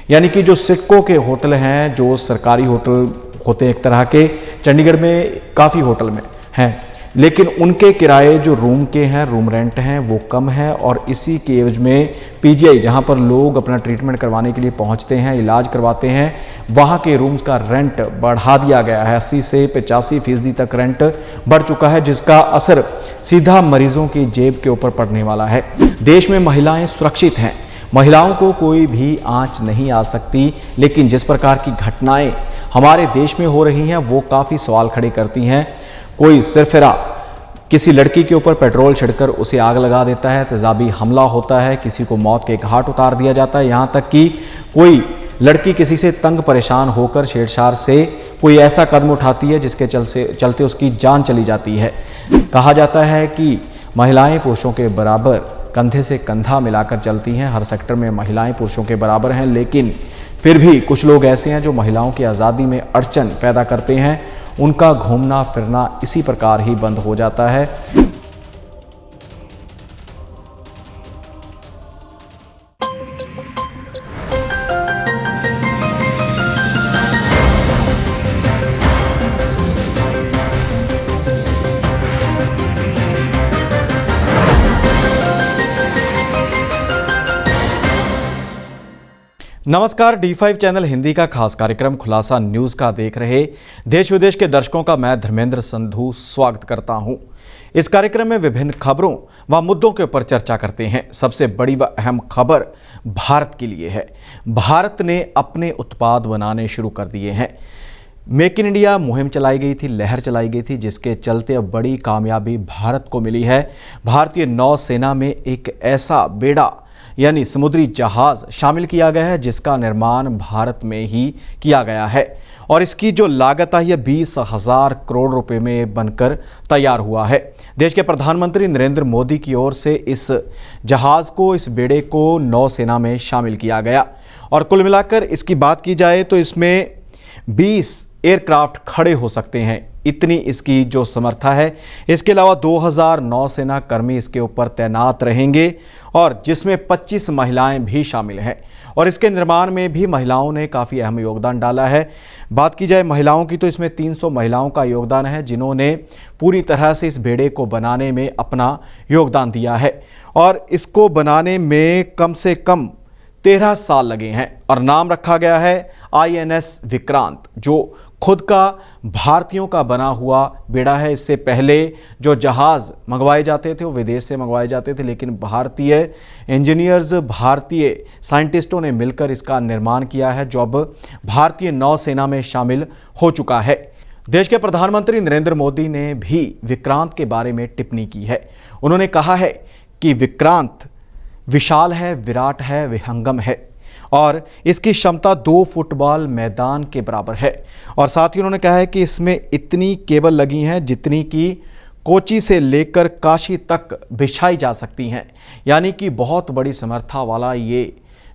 यानी कि जो सिक्कों के होटल हैं, जो सरकारी होटल होते हैं एक तरह के, चंडीगढ़ में काफ़ी होटल में हैं, लेकिन उनके किराए जो रूम के हैं, रूम रेंट हैं, वो कम है। और इसी के एवज में पीजीआई, जहां पर लोग अपना ट्रीटमेंट करवाने के लिए पहुंचते हैं, इलाज करवाते हैं, वहां के रूम्स का रेंट बढ़ा दिया गया है। 80 से 85% तक रेंट बढ़ चुका है, जिसका असर सीधा मरीजों की जेब के ऊपर पड़ने वाला है। देश में महिलाएं सुरक्षित हैं, महिलाओं को कोई भी आंच नहीं आ सकती, लेकिन जिस प्रकार की घटनाएं हमारे देश में हो रही हैं वो काफ़ी सवाल खड़े करती हैं। कोई सिरफिरा किसी लड़की के ऊपर पेट्रोल छिड़कर उसे आग लगा देता है, तेजाबी हमला होता है, किसी को मौत के घाट उतार दिया जाता है, यहाँ तक कि कोई लड़की किसी से तंग परेशान होकर छेड़छाड़ से कोई ऐसा कदम उठाती है जिसके चलते उसकी जान चली जाती है। कहा जाता है कि महिलाएं पुरुषों के बराबर कंधे से कंधा मिलाकर चलती हैं, हर सेक्टर में महिलाएं पुरुषों के बराबर हैं, लेकिन फिर भी कुछ लोग ऐसे हैं जो महिलाओं की आज़ादी में अड़चन पैदा करते हैं। उनका घूमना फिरना इसी प्रकार ही बंद हो जाता है। नमस्कार, D5 चैनल हिंदी का खास कार्यक्रम खुलासा न्यूज का देख रहे देश विदेश के दर्शकों का मैं धर्मेंद्र संधू स्वागत करता हूं। इस कार्यक्रम में विभिन्न खबरों व मुद्दों के ऊपर चर्चा करते हैं। सबसे बड़ी व अहम खबर भारत के लिए है। भारत ने अपने उत्पाद बनाने शुरू कर दिए हैं। मेक इन इंडिया मुहिम चलाई गई थी, लहर चलाई गई थी, जिसके चलते अब बड़ी कामयाबी भारत को मिली है। भारतीय नौसेना में एक ऐसा बेड़ा यानी समुद्री जहाज शामिल किया गया है जिसका निर्माण भारत में ही किया गया है, और इसकी जो लागत है 20,000 करोड़ रुपए में बनकर तैयार हुआ है। देश के प्रधानमंत्री नरेंद्र मोदी की ओर से इस जहाज को, इस बेड़े को नौसेना में शामिल किया गया, और कुल मिलाकर इसकी बात की जाए तो इसमें 20 एयरक्राफ्ट खड़े हो सकते हैं, इतनी इसकी जो समर्था है। इसके अलावा 2000 नौसेना कर्मी इसके ऊपर तैनात रहेंगे, और जिसमें 25 महिलाएं भी शामिल हैं, और इसके निर्माण में भी महिलाओं ने काफ़ी अहम योगदान डाला है। बात की जाए महिलाओं की तो इसमें 300 महिलाओं का योगदान है, जिन्होंने पूरी तरह से इस बेड़े को बनाने में अपना योगदान दिया है, और इसको बनाने में कम से कम 13 साल लगे हैं, और नाम रखा गया है INS विक्रांत, जो खुद का भारतीयों का बना हुआ बेड़ा है। इससे पहले जो जहाज़ मंगवाए जाते थे वो विदेश से मंगवाए जाते थे, लेकिन भारतीय इंजीनियर्स, भारतीय साइंटिस्टों ने मिलकर इसका निर्माण किया है, जो अब भारतीय नौसेना में शामिल हो चुका है। देश के प्रधानमंत्री नरेंद्र मोदी ने भी विक्रांत के बारे में टिप्पणी की है। उन्होंने कहा है कि विक्रांत विशाल है, विराट है, विहंगम है, और इसकी क्षमता 2 फुटबॉल मैदान के बराबर है। और साथ ही उन्होंने कहा है कि इसमें इतनी केबल लगी हैं जितनी कि कोची से लेकर काशी तक बिछाई जा सकती हैं, यानी कि बहुत बड़ी समर्था वाला ये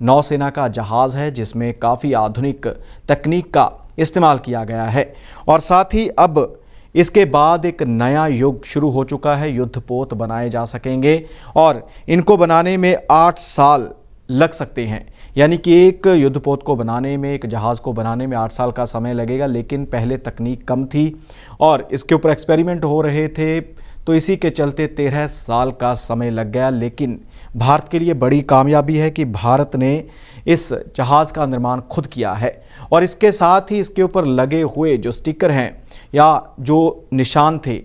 नौसेना का जहाज़ है, जिसमें काफ़ी आधुनिक तकनीक का इस्तेमाल किया गया है। और साथ ही अब इसके बाद एक नया युग शुरू हो चुका है। युद्धपोत बनाए जा सकेंगे, और इनको बनाने में 8 साल लग सकते हैं, यानी कि एक युद्धपोत को बनाने में, एक जहाज़ को बनाने में 8 साल का समय लगेगा। लेकिन पहले तकनीक कम थी और इसके ऊपर एक्सपेरिमेंट हो रहे थे, तो इसी के चलते 13 साल का समय लग गया। लेकिन भारत के लिए बड़ी कामयाबी है कि भारत ने इस जहाज़ का निर्माण खुद किया है, और इसके साथ ही इसके ऊपर लगे हुए जो स्टिकर हैं या जो निशान थे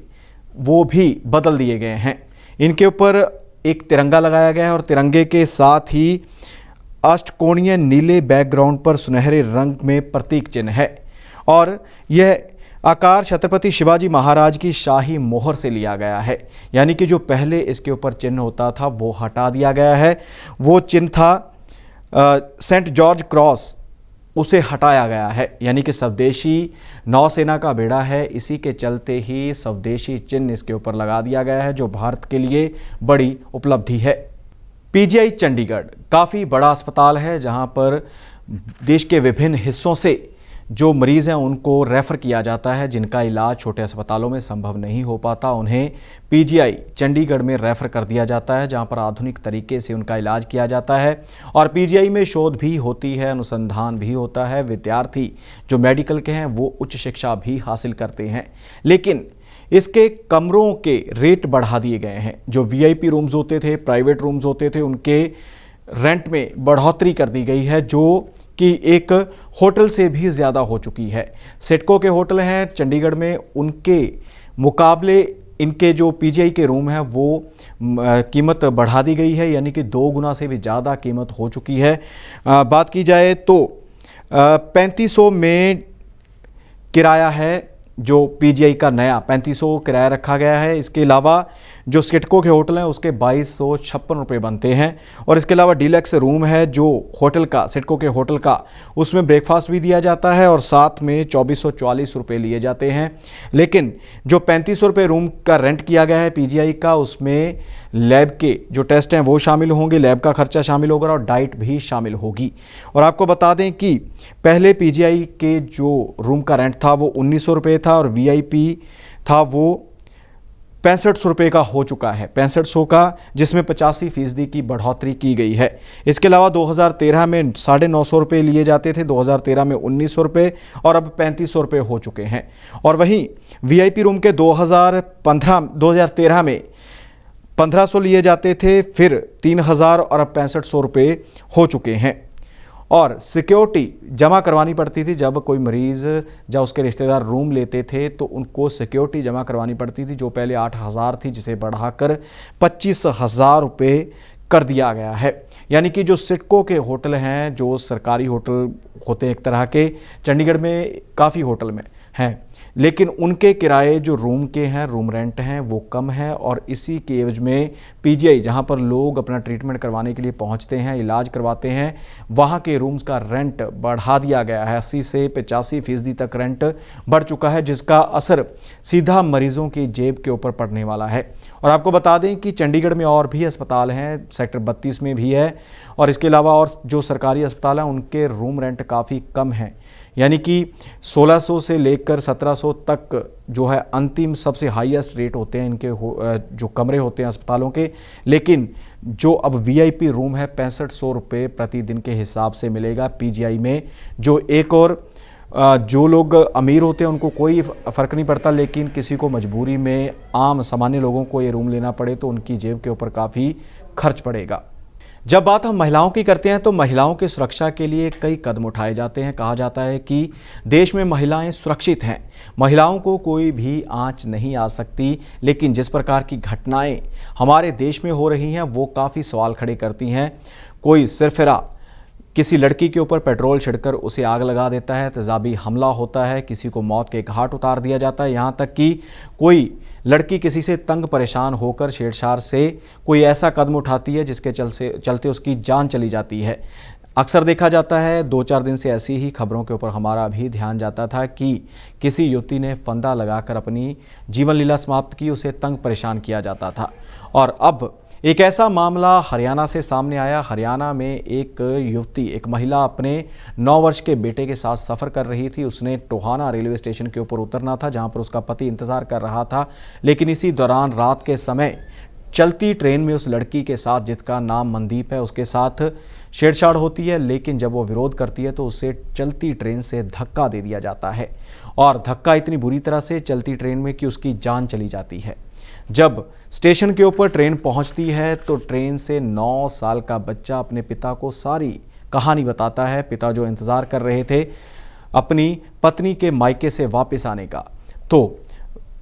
वो भी बदल दिए गए हैं। इनके ऊपर एक तिरंगा लगाया गया है, और तिरंगे के साथ ही अष्टकोणीय नीले बैकग्राउंड पर सुनहरे रंग में प्रतीक चिन्ह है, और यह आकार छत्रपति शिवाजी महाराज की शाही मोहर से लिया गया है। यानी कि जो पहले इसके ऊपर चिन्ह होता था वो हटा दिया गया है। वो चिन्ह था सेंट जॉर्ज क्रॉस, उसे हटाया गया है, यानी कि स्वदेशी नौसेना का बेड़ा है, इसी के चलते ही स्वदेशी चिन्ह इसके ऊपर लगा दिया गया है, जो भारत के लिए बड़ी उपलब्धि है। पीजीआई चंडीगढ़ काफ़ी बड़ा अस्पताल है, जहां पर देश के विभिन्न हिस्सों से जो मरीज़ हैं उनको रेफ़र किया जाता है। जिनका इलाज छोटे अस्पतालों में संभव नहीं हो पाता, उन्हें पीजीआई चंडीगढ़ में रेफ़र कर दिया जाता है, जहां पर आधुनिक तरीके से उनका इलाज किया जाता है। और पीजीआई में शोध भी होती है, अनुसंधान भी होता है, विद्यार्थी जो मेडिकल के हैं वो उच्च शिक्षा भी हासिल करते हैं। लेकिन इसके कमरों के रेट बढ़ा दिए गए हैं। जो वीआईपी रूम्स होते थे, प्राइवेट रूम्स होते थे, उनके रेंट में बढ़ोतरी कर दी गई है, जो कि एक होटल से भी ज़्यादा हो चुकी है। सिडको के होटल हैं चंडीगढ़ में, उनके मुकाबले इनके जो पीजीआई के रूम हैं वो कीमत बढ़ा दी गई है, यानी कि 2 गुना से भी ज़्यादा कीमत हो चुकी है। बात की जाए तो 3500 में किराया है, जो पीजीआई का नया 3500 किराया रखा गया है। इसके अलावा जो सिडको के होटल हैं उसके 2256 रुपये बनते हैं। और इसके अलावा डीलक्स रूम है जो होटल का, सिडको के होटल का, उसमें ब्रेकफास्ट भी दिया जाता है और साथ में 2440 रुपये लिए जाते हैं। लेकिन जो 3500 रुपये रूम का रेंट किया गया है पीजीआई का, उसमें लैब के जो टेस्ट हैं वो शामिल होंगे, लैब का खर्चा शामिल होगा और डाइट भी शामिल होगी। और आपको बता दें कि पहले पीजीआई के जो रूम का रेंट था वो 1900 रुपये था और वीआईपी था वो 6500 रुपये का हो चुका है, 6500 का, जिसमें 85% की बढ़ोतरी की गई है। इसके अलावा 2013 में 950 रुपये लिए जाते थे, 2013 में 1900 रुपये और अब 3500 रुपये हो चुके हैं। और वहीं वीआईपी रूम के 2013 में 1500 लिए जाते थे, फिर 3000 और अब 6500 रुपये हो चुके हैं। और सिक्योरिटी जमा करवानी पड़ती थी। जब कोई मरीज़ या उसके रिश्तेदार रूम लेते थे तो उनको सिक्योरिटी जमा करवानी पड़ती थी, जो पहले 8000 थी, जिसे बढ़ाकर 25,000 रुपये कर दिया गया है। यानी कि जो सिडको के होटल हैं, जो सरकारी होटल होते हैं एक तरह के, चंडीगढ़ में काफ़ी होटल में हैं, लेकिन उनके किराए जो रूम के हैं, रूम रेंट हैं, वो कम है। और इसी के एवज में पीजीआई, जहां पर लोग अपना ट्रीटमेंट करवाने के लिए पहुंचते हैं, इलाज करवाते हैं, वहां के रूम्स का रेंट बढ़ा दिया गया है। 80 से 85% तक रेंट बढ़ चुका है, जिसका असर सीधा मरीजों की जेब के ऊपर पड़ने वाला है। और आपको बता दें कि चंडीगढ़ में और भी अस्पताल हैं, सेक्टर 32 में भी है, और इसके अलावा और जो सरकारी अस्पताल हैं उनके रूम रेंट काफ़ी कम हैं। यानी कि 1600 से लेकर 1700 तक जो है अंतिम सबसे हाईएस्ट रेट होते हैं इनके, जो कमरे होते हैं अस्पतालों के। लेकिन जो अब वीआईपी रूम है 6500 रुपये प्रतिदिन के हिसाब से मिलेगा पीजीआई में। जो एक और जो लोग अमीर होते हैं उनको कोई फ़र्क नहीं पड़ता, लेकिन किसी को मजबूरी में, आम सामान्य लोगों को ये रूम लेना पड़े तो उनकी जेब के ऊपर काफ़ी खर्च पड़ेगा। जब बात हम महिलाओं की करते हैं तो महिलाओं की सुरक्षा के लिए कई कदम उठाए जाते हैं। कहा जाता है कि देश में महिलाएं सुरक्षित हैं, महिलाओं को कोई भी आंच नहीं आ सकती। लेकिन जिस प्रकार की घटनाएं हमारे देश में हो रही हैं वो काफ़ी सवाल खड़े करती हैं। कोई सिरफिरा किसी लड़की के ऊपर पेट्रोल छिड़कर उसे आग लगा देता है, तेजाबी हमला होता है, किसी को मौत के घाट उतार दिया जाता है, यहाँ तक कि कोई लड़की किसी से तंग परेशान होकर छेड़छाड़ से कोई ऐसा कदम उठाती है जिसके चलते उसकी जान चली जाती है। अक्सर देखा जाता है, 2-4 दिन से ऐसी ही खबरों के ऊपर हमारा भी ध्यान जाता था कि किसी युवती ने फंदा लगाकर अपनी जीवन लीला समाप्त की, उसे तंग परेशान किया जाता था। और अब एक ऐसा मामला हरियाणा से सामने आया। हरियाणा में एक युवती, एक महिला अपने 9 वर्ष के बेटे के साथ सफ़र कर रही थी। उसने टोहाना रेलवे स्टेशन के ऊपर उतरना था, जहां पर उसका पति इंतज़ार कर रहा था। लेकिन इसी दौरान रात के समय चलती ट्रेन में उस लड़की के साथ, जिसका नाम मनदीप है, उसके साथ छेड़छाड़ होती है। लेकिन जब वो विरोध करती है तो उसे चलती ट्रेन से धक्का दे दिया जाता है, और धक्का इतनी बुरी तरह से चलती ट्रेन में कि उसकी जान चली जाती है। जब स्टेशन के ऊपर ट्रेन पहुंचती है तो ट्रेन से 9 साल का बच्चा अपने पिता को सारी कहानी बताता है। पिता जो इंतज़ार कर रहे थे अपनी पत्नी के मायके से वापस आने का, तो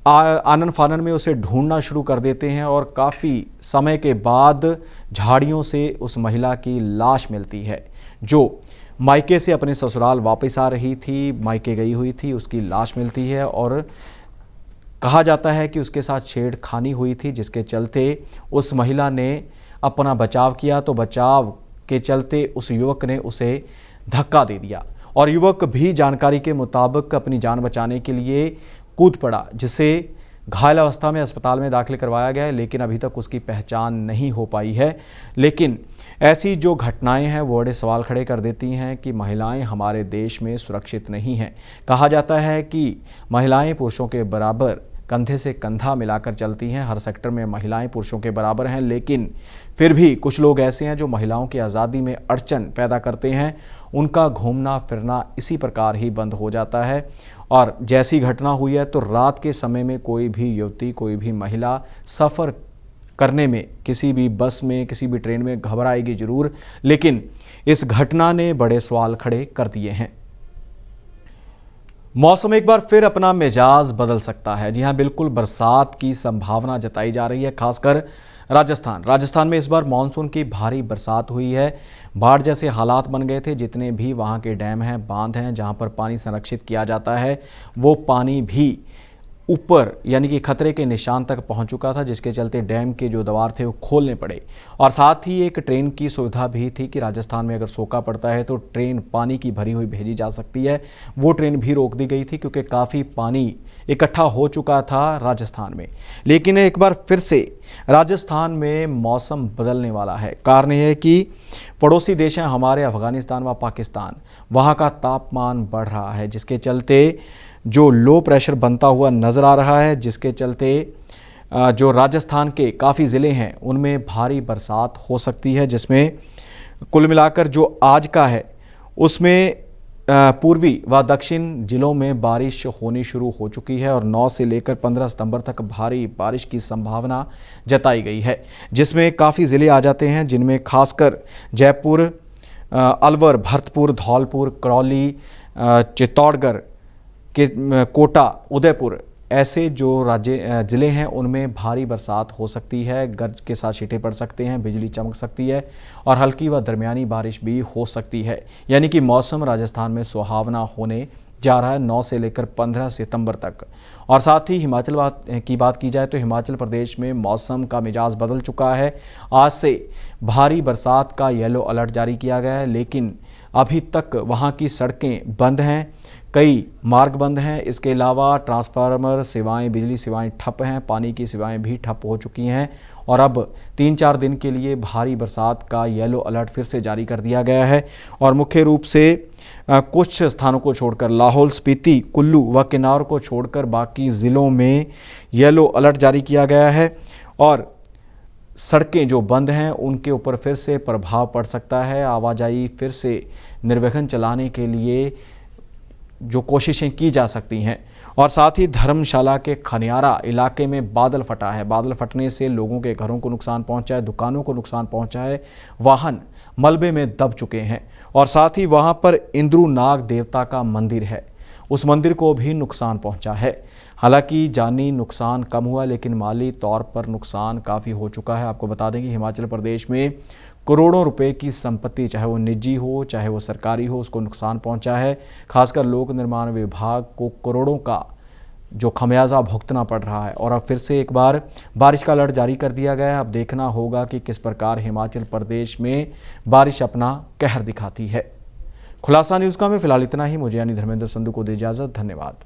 आनन फानन में उसे ढूंढना शुरू कर देते हैं और काफ़ी समय के बाद झाड़ियों से उस महिला की लाश मिलती है, जो मायके से अपने ससुराल वापस आ रही थी, मायके गई हुई थी, उसकी लाश मिलती है। और कहा जाता है कि उसके साथ छेड़खानी हुई थी, जिसके चलते उस महिला ने अपना बचाव किया, तो बचाव के चलते उस युवक ने उसे धक्का दे दिया और युवक भी जानकारी के मुताबिक अपनी जान बचाने के लिए कूद पड़ा, जिसे घायल अवस्था में अस्पताल में दाखिल करवाया गया है, लेकिन अभी तक उसकी पहचान नहीं हो पाई है। लेकिन ऐसी जो घटनाएं हैं वो बड़े सवाल खड़े कर देती हैं कि महिलाएं हमारे देश में सुरक्षित नहीं हैं। कहा जाता है कि महिलाएं पुरुषों के बराबर कंधे से कंधा मिलाकर चलती हैं, हर सेक्टर में महिलाएं पुरुषों के बराबर हैं, लेकिन फिर भी कुछ लोग ऐसे हैं जो महिलाओं की आज़ादी में अड़चन पैदा करते हैं। उनका घूमना फिरना इसी प्रकार ही बंद हो जाता है। और जैसी घटना हुई है तो रात के समय में कोई भी युवती, कोई भी महिला सफ़र करने में, किसी भी बस में, किसी भी ट्रेन में घबराएगी जरूर, लेकिन इस घटना ने बड़े सवाल खड़े कर दिए हैं। मौसम एक बार फिर अपना मिजाज बदल सकता है। जी हाँ, बिल्कुल बरसात की संभावना जताई जा रही है, खासकर राजस्थान में इस बार मानसून की भारी बरसात हुई है। बाढ़ जैसे हालात बन गए थे। जितने भी वहाँ के डैम हैं, बांध हैं, जहाँ पर पानी संरक्षित किया जाता है, वो पानी भी ऊपर यानी कि खतरे के निशान तक पहुंच चुका था, जिसके चलते डैम के जो द्वार थे वो खोलने पड़े। और साथ ही एक ट्रेन की सुविधा भी थी कि राजस्थान में अगर सूखा पड़ता है तो ट्रेन पानी की भरी हुई भेजी जा सकती है। वो ट्रेन भी रोक दी गई थी क्योंकि काफ़ी पानी इकट्ठा हो चुका था राजस्थान में। लेकिन एक बार फिर से राजस्थान में मौसम बदलने वाला है। कारण यह है कि पड़ोसी देश हैं हमारे अफगानिस्तान व पाकिस्तान, वहाँ का तापमान बढ़ रहा है, जिसके चलते जो लो प्रेशर बनता हुआ नज़र आ रहा है, जिसके चलते जो राजस्थान के काफ़ी ज़िले हैं उनमें भारी बरसात हो सकती है, जिसमें कुल मिलाकर जो आज का है उसमें पूर्वी व दक्षिण जिलों में बारिश होनी शुरू हो चुकी है और 9 से लेकर 15 सितंबर तक भारी बारिश की संभावना जताई गई है, जिसमें काफ़ी ज़िले आ जाते हैं, जिनमें खासकर जयपुर, अलवर, भरतपुर, धौलपुर, करौली, चित्तौड़गढ़ के कोटा, उदयपुर, ऐसे जो ज़िले हैं उनमें भारी बरसात हो सकती है। गरज के साथ छींटे पड़ सकते हैं, बिजली चमक सकती है और हल्की व दरमियानी बारिश भी हो सकती है। यानी कि मौसम राजस्थान में सुहावना होने जा रहा है 9 से लेकर 15 सितंबर तक। और साथ ही हिमाचल की बात की जाए तो हिमाचल प्रदेश में मौसम का मिजाज बदल चुका है। आज से भारी बरसात का येलो अलर्ट जारी किया गया है, लेकिन अभी तक वहाँ की सड़कें बंद हैं, कई मार्ग बंद हैं। इसके अलावा ट्रांसफार्मर सेवाएं, बिजली सेवाएं ठप हैं, पानी की सेवाएं भी ठप हो चुकी हैं और अब 3-4 दिन के लिए भारी बरसात का येलो अलर्ट फिर से जारी कर दिया गया है। और मुख्य रूप से कुछ स्थानों को छोड़कर लाहौल स्पीति, कुल्लू व किन्नौर को छोड़कर बाकी ज़िलों में येलो अलर्ट जारी किया गया है और सड़कें जो बंद हैं उनके ऊपर फिर से प्रभाव पड़ सकता है। आवाजाही फिर से निर्विघ्न चलाने के लिए जो कोशिशें की जा सकती हैं। और साथ ही धर्मशाला के खनियारा इलाके में बादल फटा है। बादल फटने से लोगों के घरों को नुकसान पहुंचा है, दुकानों को नुकसान पहुंचा है, वाहन मलबे में दब चुके हैं। और साथ ही वहां पर इंद्रू नाग देवता का मंदिर है, उस मंदिर को भी नुकसान पहुंचा है। हालांकि जानी नुकसान कम हुआ, लेकिन माली तौर पर नुकसान काफ़ी हो चुका है। आपको बता दें कि हिमाचल प्रदेश में करोड़ों रुपए की संपत्ति, चाहे वो निजी हो चाहे वो सरकारी हो, उसको नुकसान पहुंचा है। खासकर लोक निर्माण विभाग को करोड़ों का जो खमियाजा भुगतना पड़ रहा है। और अब फिर से एक बार बारिश का अलर्ट जारी कर दिया गया है। अब देखना होगा कि किस प्रकार हिमाचल प्रदेश में बारिश अपना कहर दिखाती है। खुलासा न्यूज़ का में फिलहाल इतना ही। मुझे यानी धर्मेंद्र संधू को दे इजाज़त। धन्यवाद।